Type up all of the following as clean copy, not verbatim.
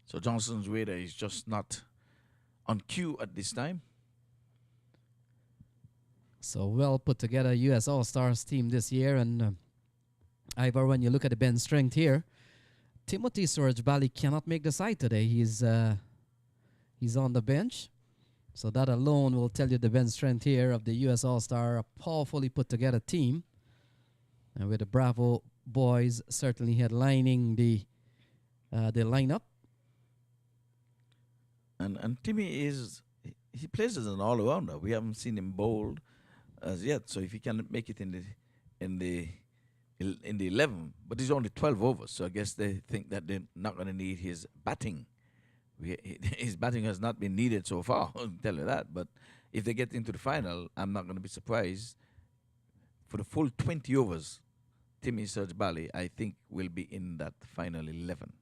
So Johnson's radar is just not on cue at this time. So well put together U.S. All-Stars team this year. And Ivor, when you look at the bench strength here, Timothy Surge Bali cannot make the side today. He's on the bench. So that alone will tell you the bench strength here of the U.S. All-Star, a powerfully put together team. And with the Bravo boys certainly headlining the lineup. And Timmy he plays as an all-rounder. We haven't seen him bowled as yet. So if he can make it in the 11, but he's only 12 overs, so I guess they think that they're not going to need his batting. His batting has not been needed so far, I'll tell you that. But if they get into the final, I'm not going to be surprised. For the full 20 overs, Timmy Surge Bali, I think, will be in that final 11.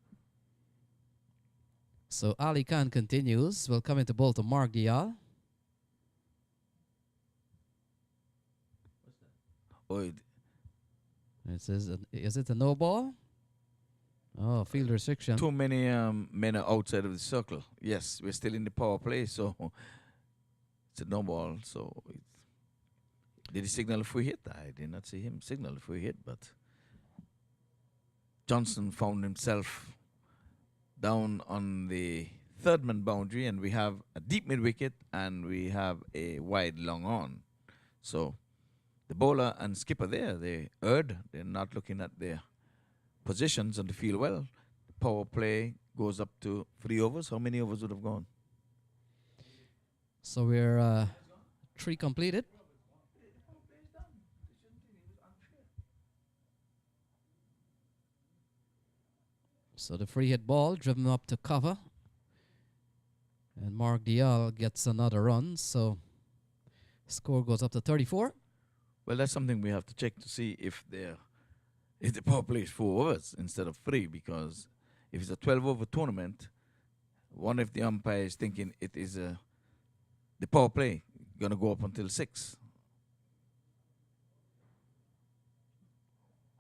So Ali Khan continues. Will come into bowl to Mark Dial. Oh, It says, is it a no ball? Oh, field restriction. too many men are outside of the circle. Yes, we're still in the power play, so it's a no ball. So did he signal a free hit? I did not see him signal a free hit, but Johnson found himself down on the third man boundary, and we have a deep mid wicket and we have a wide long on. So the bowler and skipper there, they erred. They're not looking at their positions on the field well. Power play goes up to 3 overs. How many overs would have gone? So we're 3 completed. So the free hit ball driven up to cover. And Mark Dial gets another run. So score goes up to 34. Well, that's something we have to check to see if the power play is 4 overs instead of 3, because if it's a 12-over tournament, one of the umpires thinking it is the power play going to go up until 6.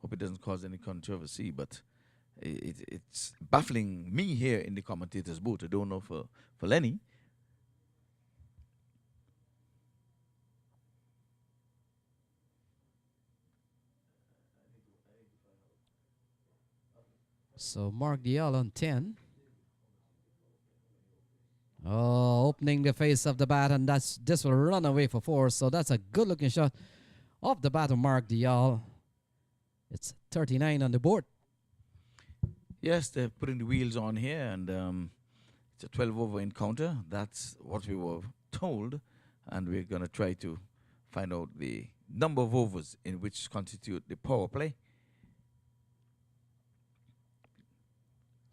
Hope it doesn't cause any controversy, but it's baffling me here in the commentator's booth. I don't know for Lenny. So Mark Dial on 10. Oh, opening the face of the bat, and this will run away for 4. So that's a good looking shot off the bat of Mark Dial. It's 39 on the board. Yes, they're putting the wheels on here, and it's a 12-over encounter. That's what we were told, and we're going to try to find out the number of overs in which constitute the power play.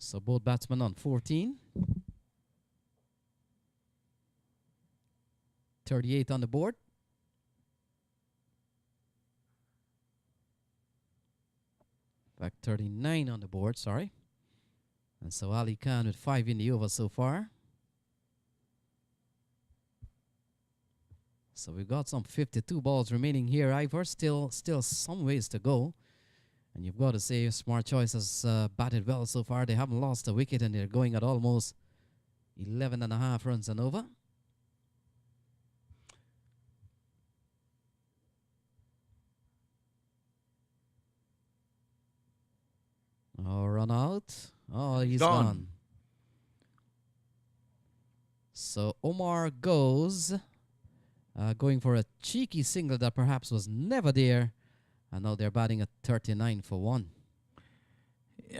So both batsmen on 14. 38 on the board. In fact, 39 on the board, sorry. And so Ali Khan with 5 in the over so far. So we've got some 52 balls remaining here, Ivor. Still some ways to go. And you've got to say Smart Choice has batted well so far. They haven't lost a wicket, and they're going at almost 11.5 runs and over. Oh, run out. Oh, he's gone. So Omar goes, going for a cheeky single that perhaps was never there. And now they're batting at 39 for 1.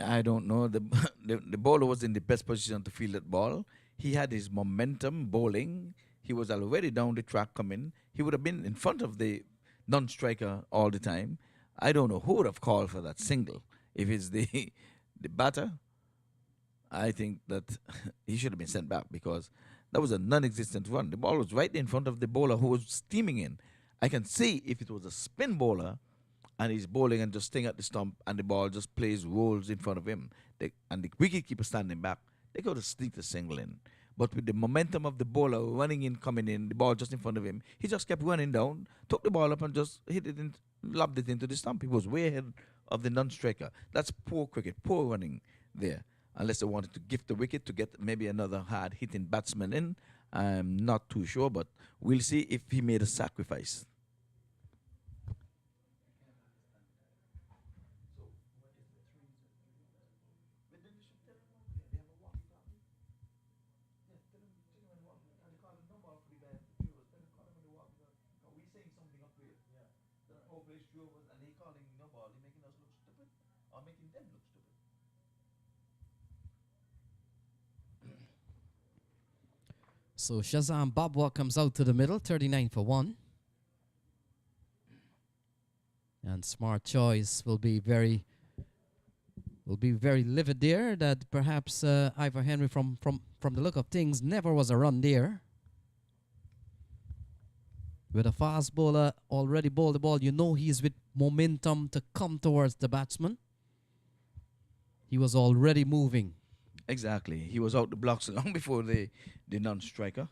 I don't know. The bowler was in the best position to field that ball. He had his momentum bowling. He was already down the track coming. He would have been in front of the non-striker all the time. I don't know who would have called for that single. If it's the batter, I think that he should have been sent back, because that was a non-existent run. The ball was right in front of the bowler who was steaming in. I can see if it was a spin bowler and he's bowling and just staying at the stump and the ball just rolls in front of him, and the wicketkeeper standing back, they could have sneaked a single in. But with the momentum of the bowler running in, coming in, the ball just in front of him, he just kept running down, took the ball up and just hit it and lobbed it into the stump. He was way ahead of the non-striker. That's poor cricket, poor running there. unless they wanted to gift the wicket to get maybe another hard hitting batsman in. I'm not too sure, but we'll see if he made a sacrifice. So Shazam Babwa comes out to the middle, 39 for 1. And smart choice will be very livid there. That perhaps Ivor Henry, from the look of things, never was a run there. With a fast bowler already bowled the ball, you know he's with momentum to come towards the batsman. He was already moving. Exactly. He was out the blocks long before the non-striker.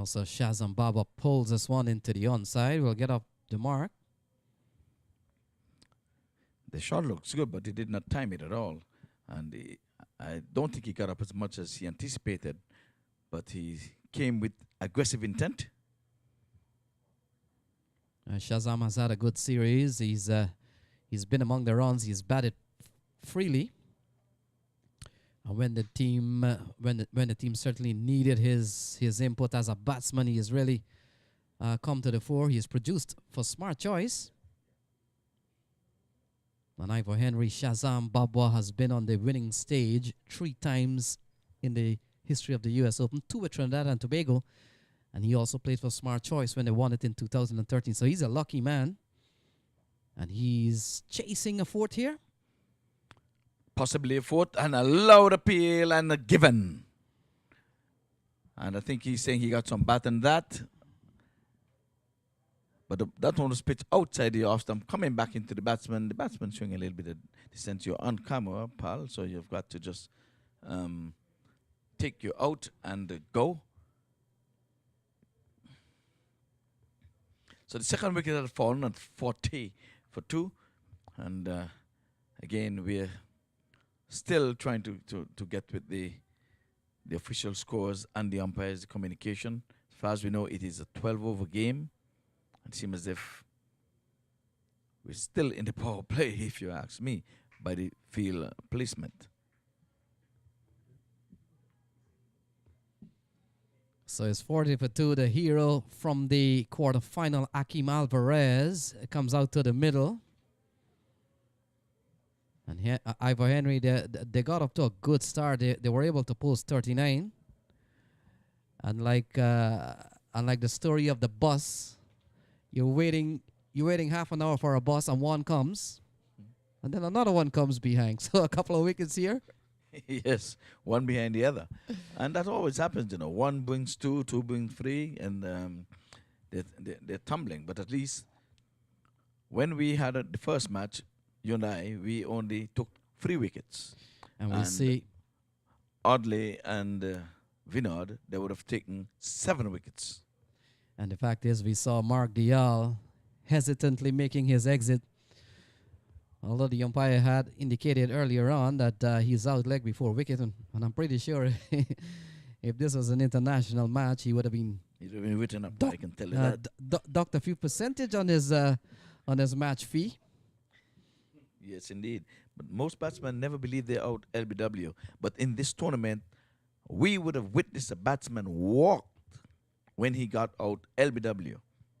So Shazam Baba pulls this one into the onside. We'll get up the mark. The shot looks good, but he did not time it at all. And I don't think he got up as much as he anticipated, but he came with aggressive intent. Shazam has had a good series. He's been among the runs. He's batted freely. And when the team when the team certainly needed his input as a batsman, he has really come to the fore. He has produced for smart choice. And Ivor Henry, Shazam Babwa has been on the winning stage 3 times in the history of the US Open, 2 with Trinidad and Tobago. And he also played for smart choice when they won it in 2013. So he's a lucky man. And he's chasing a 4th here. Possibly a 4th, and a loud appeal and a given. And I think he's saying he got some bat in that. But that one was pitched outside the off stump, coming back into the batsman. The batsman showing a little bit of distance. You're on camera, pal, so you've got to just take you out and go. So the second wicket had fallen at 40 for 2. And again, we're still trying to get with the official scores and the umpires' communication. As far as we know, it is a 12-over game. It seems as if we're still in the power play, if you ask me, by the field placement. So it's 40 for 2. The hero from the quarterfinal, Akeem Alvarez, comes out to the middle. And here, Ivor Henry, they got up to a good start. They were able to post 39. Unlike the story of the bus, you're waiting half an hour for a bus and one comes, and then another one comes behind. So a couple of wickets here. Yes, one behind the other. And that always happens, you know. 1 brings 2, 2 brings 3, and they're tumbling. But at least when we had the first match, you and I, we only took 3 wickets. And we see Audley and Vinod, they would have taken 7 wickets. And the fact is, we saw Mark Dial hesitantly making his exit. Although the umpire had indicated earlier on that he's out leg before wicket. And I'm pretty sure if this was an international match, he would have been... He'd have been written up, I can tell you that. Docked a few percentage on his match fee. Yes, indeed. But most batsmen never believe they're out LBW. But in this tournament, we would have witnessed a batsman walk when he got out LBW.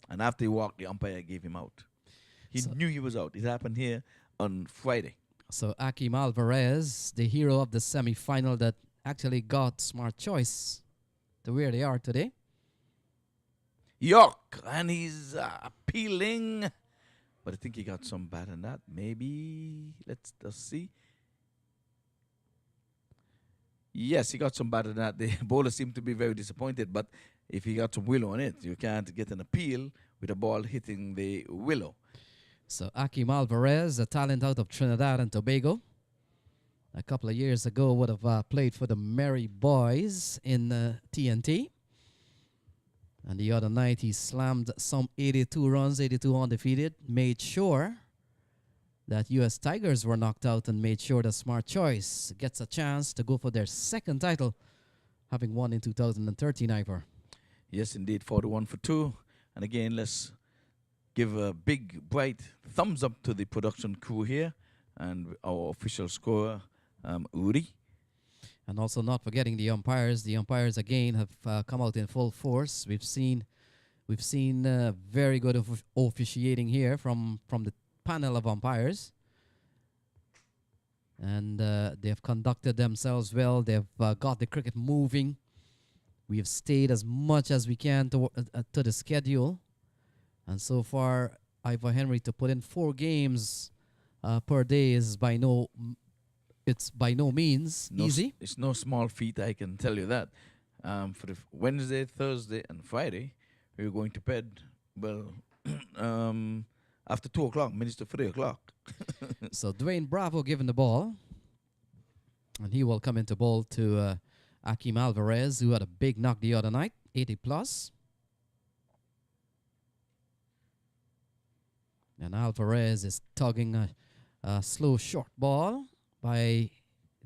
And after he walked, the umpire gave him out. He knew he was out. It happened here on Friday. So Akeem Alvarez, the hero of the semi-final that actually got smart choice to where they are today. York, and he's appealing. But I think he got some bat in that. Maybe, let's just see. Yes, he got some bat in that. The bowler seemed to be very disappointed, but if he got some willow on it, you can't get an appeal with a ball hitting the willow. So Akeem Alvarez, a talent out of Trinidad and Tobago. a couple of years ago would have played for the Merry Boys in TNT. And the other night he slammed some 82 runs, 82 undefeated, made sure that U.S. Tigers were knocked out and made sure that Smart Choice gets a chance to go for their second title, having won in 2013, Ivor. Yes, indeed, 41 for 2. And again, let's give a big, bright thumbs up to the production crew here and our official scorer, Uri. And also not forgetting the umpires. The umpires, again, have come out in full force. We've seen very good officiating here from the panel of umpires. And they've conducted themselves well. They've got the cricket moving. We have stayed as much as we can to the schedule. And so far, Ivor Henry to put in 4 games per day is by no means easy. It's no small feat, I can tell you that. For the Wednesday, Thursday, and Friday, we're going to bed, well, after 2 o'clock, minutes to 3 o'clock. So Dwayne Bravo given the ball. And he will come into ball to Akeem Alvarez, who had a big knock the other night, 80 plus. And Alvarez is tugging a slow short ball by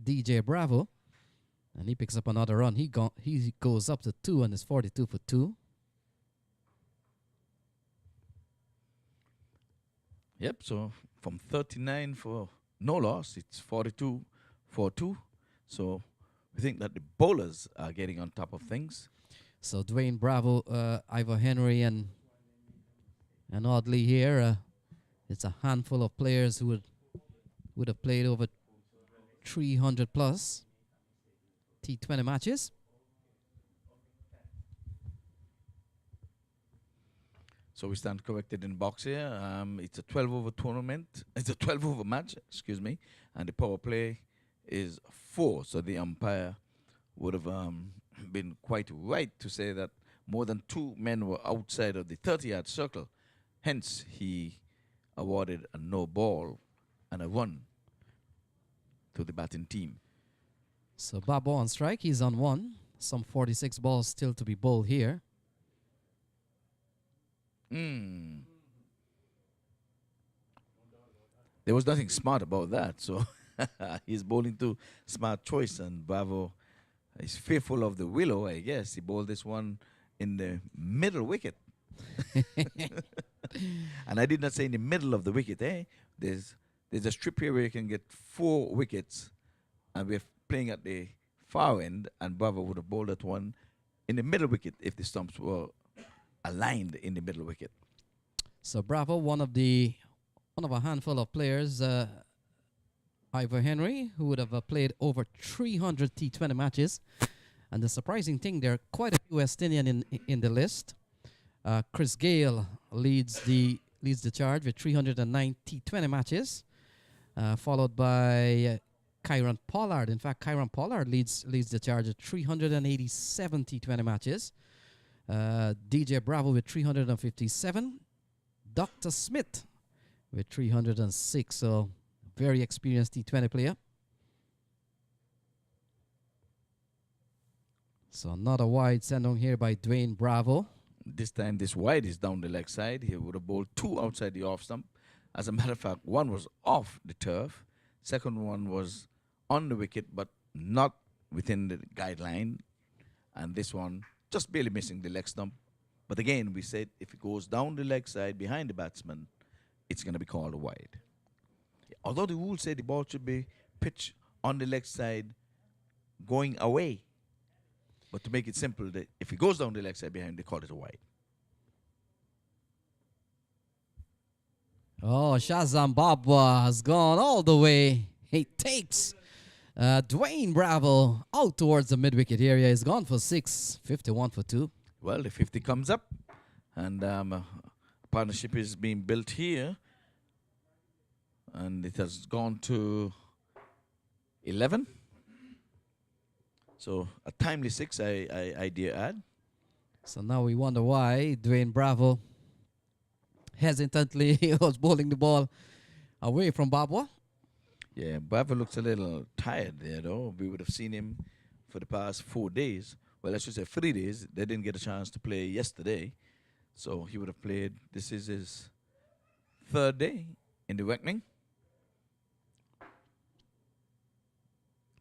DJ Bravo. And he picks up another run. He goes up to 2 and is 42 for 2. Yep, so from 39 for no loss, it's 42 for 2. So we think that the bowlers are getting on top of things. So Dwayne Bravo, Ivor Henry, and oddly here, it's a handful of players who would have played over 300 plus T20 matches. So we stand corrected in box here. It's a 12-over tournament. It's a 12-over match, excuse me. And the power play is 4. So the umpire would have been quite right to say that more than 2 men were outside of the 30-yard circle. Hence, he awarded a no ball and a run to the batting team. So Babo on strike. He's on 1. Some 46 balls still to be bowled here. There was nothing smart about that. So he's bowling to Smart Choice, and Bravo is fearful of the willow, I guess. He bowled this one in the middle wicket. And I did not say in the middle of the wicket, eh? There's a strip here where you can get 4 wickets, and we're playing at the far end, and Bravo would have bowled that one in the middle wicket if the stumps were aligned in the middle wicket. So Bravo, one of a handful of players, Ivor Henry, who would have played over 300 T20 matches. And the surprising thing, there are quite a few West Indian in the list. Chris Gale leads the charge with 309 T20 matches, followed by Kyron Pollard. In fact, Kyron Pollard leads the charge at 387 T20 matches. DJ Bravo with 357. Dr. Smith with 306. So very experienced T20 player. So another wide send on here by Dwayne Bravo. This time this wide is down the leg side. He would have bowled 2 outside the off stump. As a matter of fact, one was off the turf. Second one was on the wicket, but not within the guideline. And this one just barely missing the leg stump. But again, we said if it goes down the leg side behind the batsman, it's going to be called a wide. Although the rules say the ball should be pitched on the leg side going away. But to make it simple, if it goes down the leg side behind, they call it a wide. Oh, Shazam Babwa has gone all the way. He takes Dwayne Bravo out towards the mid-wicket area. He's gone for 6, 51 for 2. Well, the 50 comes up, and a partnership is being built here. And it has gone to 11. So a timely 6, I dare add. So now we wonder why Dwayne Bravo hesitantly was bowling the ball away from Babwa. Yeah, Bravo looks a little tired there, though. We would have seen him for the past 4 days. Well, I should say 3 days. They didn't get a chance to play yesterday, so he would have played. This is his third day in the reckoning.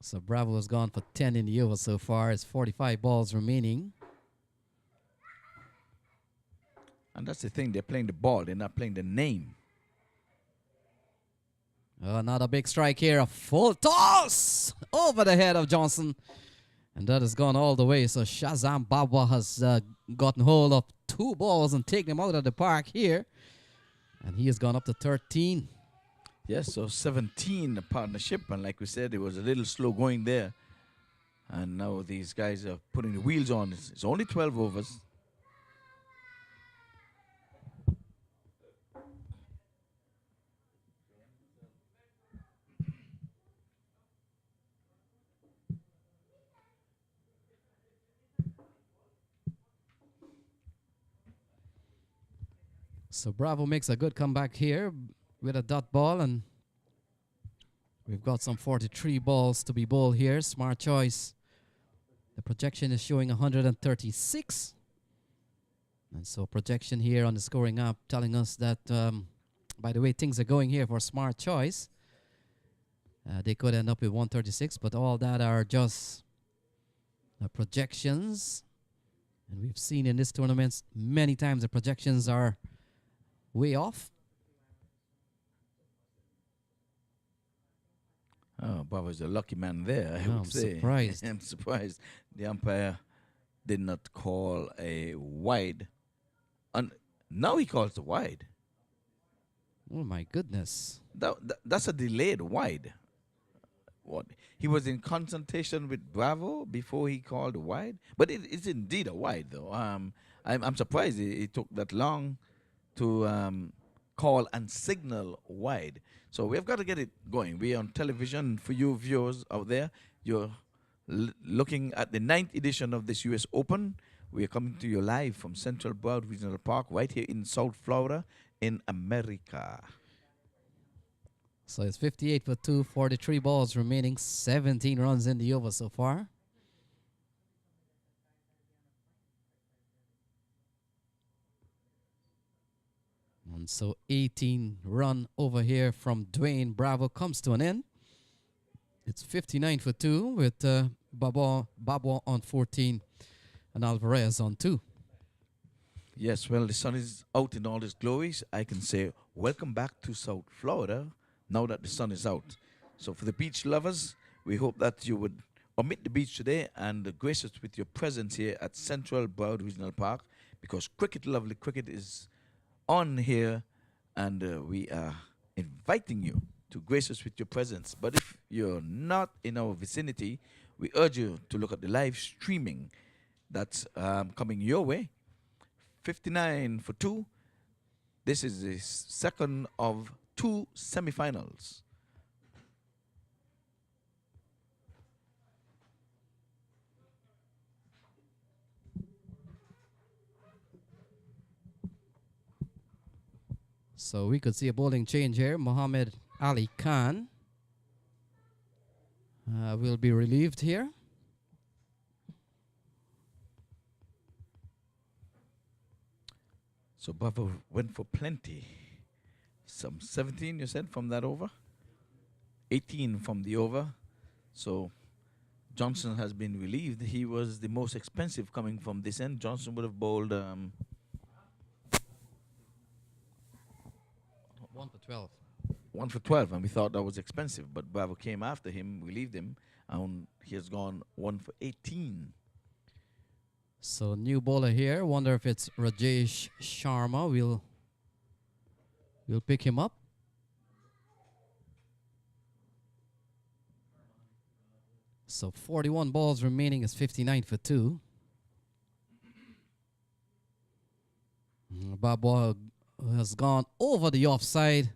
So Bravo has gone for 10 in the over so far. It's 45 balls remaining. And that's the thing. They're playing the ball. They're not playing the name. Another big strike here. A full toss over the head of Johnson. And that has gone all the way. So Shazam Babwa has gotten hold of 2 balls and taken them out of the park here. And he has gone up to 13. Yes, so 17 the partnership. And like we said, it was a little slow going there. And now these guys are putting the wheels on. It's only 12 overs. So Bravo makes a good comeback here with a dot ball, and we've got some 43 balls to be bowled here. Smart choice. The projection is showing 136. And so projection here on the scoring app telling us that, by the way things are going here for smart choice, they could end up with 136, but all that are just projections. And we've seen in this tournament many times the projections are way off. Oh, Bravo's a lucky man there, I would I'm say. surprised. I'm surprised. The umpire did not call a wide. And now he calls the wide. Oh my goodness. That's a delayed wide. What? He was in consultation with Bravo before he called the wide. But it is indeed a wide, though. I'm surprised it took that long to call and signal wide. So we've got to get it going. We're on television for you viewers out there. You're looking at the 9th edition of this U.S. Open. We are coming to you live from Central Broward Regional Park right here in South Florida in America. So it's 58 for 2, 43 balls remaining, 17 runs in the over so far. And so 18 run over here from Dwayne Bravo comes to an end. It's 59 for 2 with Babwa on 14 and Alvarez on 2. Yes, well, the sun is out in all its glories. I can say welcome back to South Florida now that the sun is out. So for the beach lovers, we hope that you would omit the beach today and grace us with your presence here at Central Broward Regional Park, because cricket, lovely cricket, is on here, and we are inviting you to grace us with your presence. But if you're not in our vicinity, we urge you to look at the live streaming that's coming your way. 59 for 2. This is the second of 2 semifinals. So we could see a bowling change here. Muhammad Ali Khan will be relieved here. So Bravo went for plenty. Some 17, you said, from that over? 18 from the over. So Johnson has been relieved. He was the most expensive coming from this end. Johnson would have bowled 1 for 12. 1 for 12, and we thought that was expensive. But Bravo came after him, relieved him, and he has gone 1 for 18. So new bowler here. Wonder if it's Rajesh Sharma. We'll pick him up. So 41 balls remaining is 59 for 2. Babwa has gone over the offside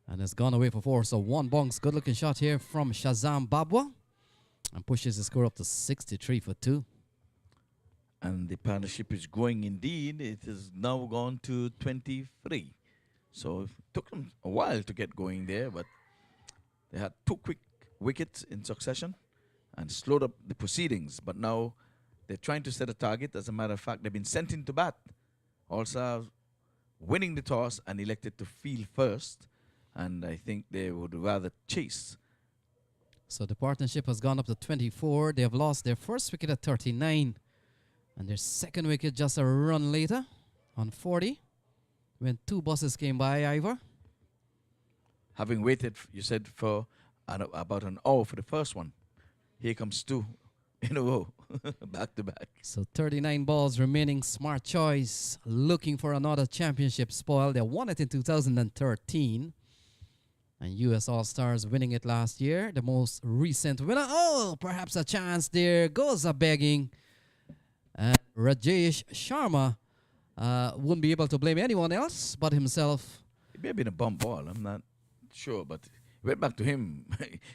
and has gone away for 4. So 1 bounce. Good looking shot here from Shazam Babwa and pushes the score up to 63 for 2. And the partnership is growing indeed. It has now gone to 23. So it took them a while to get going there, but They had 2 quick wickets in succession and slowed up the proceedings. But now they're trying to set a target. As a matter of fact, they've been sent in to bat. All Stars winning the toss and elected to field first. And I think they would rather chase. So the partnership has gone up to 24. They have lost their first wicket at 39. And their second wicket just a run later on 40. When 2 buses came by, Ivor. Having waited, you said, for about an hour for the first one. Here comes 2 in a row, back to back. So 39 balls remaining. Smart choice. Looking for another championship spoil. They won it in 2013. And US All-Stars winning it last year. The most recent winner. Oh, perhaps a chance. There goes a begging. And Rajesh Sharma wouldn't be able to blame anyone else but himself. It may have been a bump ball. I'm not sure, but it went back to him.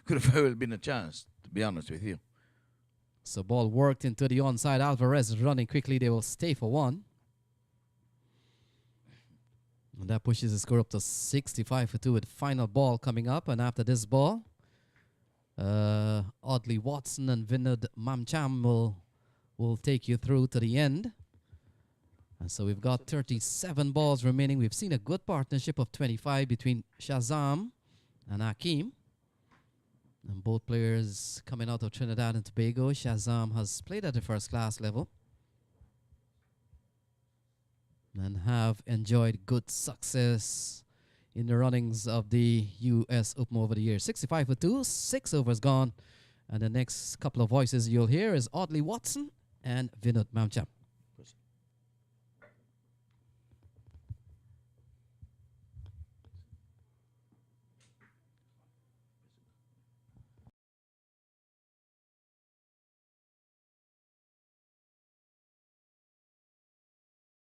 Could have very well been a chance, to be honest with you. So ball worked into the onside. Alvarez running quickly. They will stay for 1. And that pushes the score up to 65 for 2 with final ball coming up. And after this ball, Audley Watson and Vinod Mamcham will take you through to the end. And so we've got 37 balls remaining. We've seen a good partnership of 25 between Shazam and Hakeem. And both players coming out of Trinidad and Tobago. Shazam has played at the first class level and have enjoyed good success in the runnings of the US Open over the years. 65 for 2, 6 overs gone. And the next couple of voices you'll hear is Audley Watson and Vinod Mamcham.